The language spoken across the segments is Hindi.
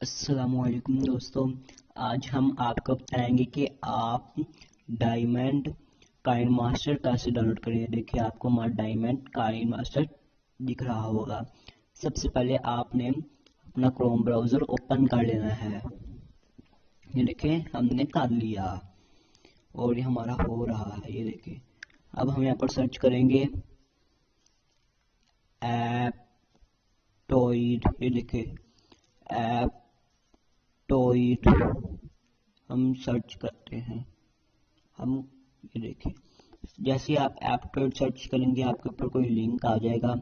अस्सलामुअलैकुम दोस्तों, आज हम आपको बताएंगे कि आप डायमंड काइन मास्टर कैसे डाउनलोड करेंगे। देखिए आपको हमारा डायमंड काइन मास्टर दिख रहा होगा। सबसे पहले आपने अपना क्रोम ब्राउज़र ओपन कर लेना है। ये देखिए हमने कर लिया और ये हमारा हो रहा है। ये देखिए अब हम यहाँ पर सर्च करेंगे ऐप टॉयड। ये देखिए ऐप टॉयड हम सर्च करते हैं। हम ये देखिए जैसे आप ऐप सर्च करेंगे आपके ऊपर कोई लिंक आ जाएगा।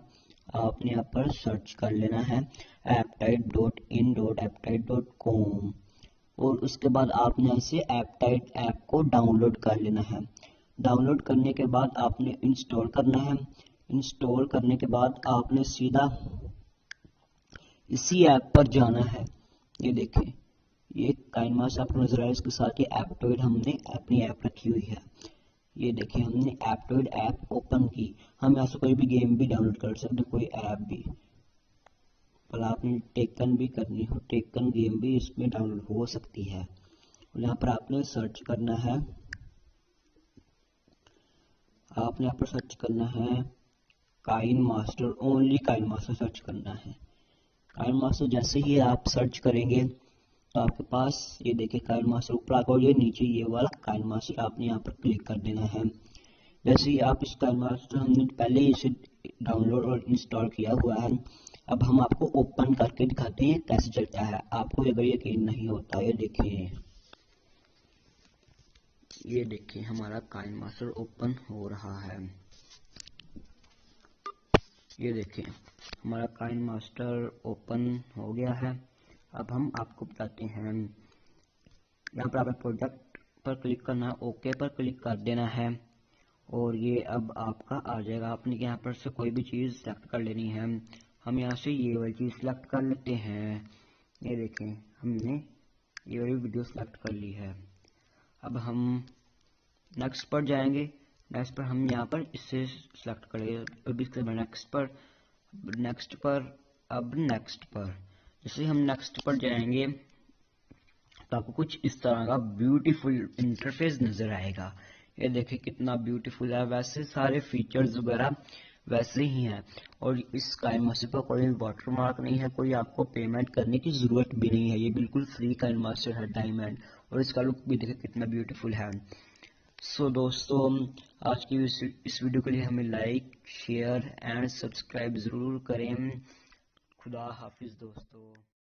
आपने यहाँ पर सर्च कर लेना है apptite.in.apptite.com और उसके बाद आपने ऐसे एप्टाइट ऐप को डाउनलोड कर लेना है। डाउनलोड करने के बाद आपने इंस्टॉल करना है। इंस्टॉल करने के बाद आपने सीधा इसी ऐप पर जाना है। ये देखें ये काइनमास आपको नजर आ रहा है, इसके साथ ये एप्टॉइड हमने अपनी ऐप रखी हुई है। ये देखिए हमने एप्टॉइड ऐप ओपन की। हम यहाँ से कोई भी गेम भी डाउनलोड कर सकते, कोई ऐप भी। पर आपने टेकन भी करनी हो, टेकन गेम भी इसमें डाउनलोड हो सकती है। और यहाँ पर आपने सर्च करना है, आपने यहाँ पर सर्च करना है KineMaster, only KineMaster search करना है। काइन मास्टर जैसे ही आप सर्च करेंगे तो आपके पास ये देखिए काइन मास्टर ऊपर आकर और ये नीचे ये वाला काइन मास्टर आपने यहाँ पर क्लिक कर देना है। जैसे ही आप इस काइन मास्टर हमने पहले ही इसे डाउनलोड और इंस्टॉल किया हुआ है। अब हम आपको ओपन करके दिखाते हैं कैसे चलता है। आपको अगर यकीन नहीं होता ये देखिए हमारा काइन मास्टर ओपन हो रहा है। ये देखिए हमारा काइन मास्टर ओपन हो गया है। अब हम आपको बताते हैं, यहाँ पर आपने प्रोजेक्ट पर क्लिक करना है, ओके पर क्लिक कर देना है और ये अब आपका आ जाएगा। आपने यहाँ पर से कोई भी चीज़ सेलेक्ट कर लेनी है। हम यहाँ से ये वाली चीज़ सेलेक्ट कर लेते हैं। ये देखें हमने ये वाली वीडियो सेलेक्ट कर ली है। अब हम नेक्स्ट पर जाएंगे। नेक्स्ट पर हम यहाँ पर इससे सेलेक्ट करेंगे, अब इसके बाद नेक्स्ट पर अब नेक्स्ट पर जैसे हम नेक्स्ट पर जाएंगे तो आपको कुछ इस तरह का ब्यूटीफुल इंटरफेस नजर आएगा। ये देखिए कितना ब्यूटीफुल है। वैसे सारे फीचर्स वगैरह वैसे ही हैं और इस काइन मास्टर पर कोई वाटरमार्क नहीं है, कोई आपको पेमेंट करने की जरूरत भी नहीं है। ये बिल्कुल फ्री काइन मास्टर है डायमंड, और इसका लुक भी देखिए कितना ब्यूटीफुल है। सो दोस्तों आज की इस वीडियो के लिए हमें लाइक शेयर एंड सब्सक्राइब जरूर करें। खुदा हाफिज दोस्तों।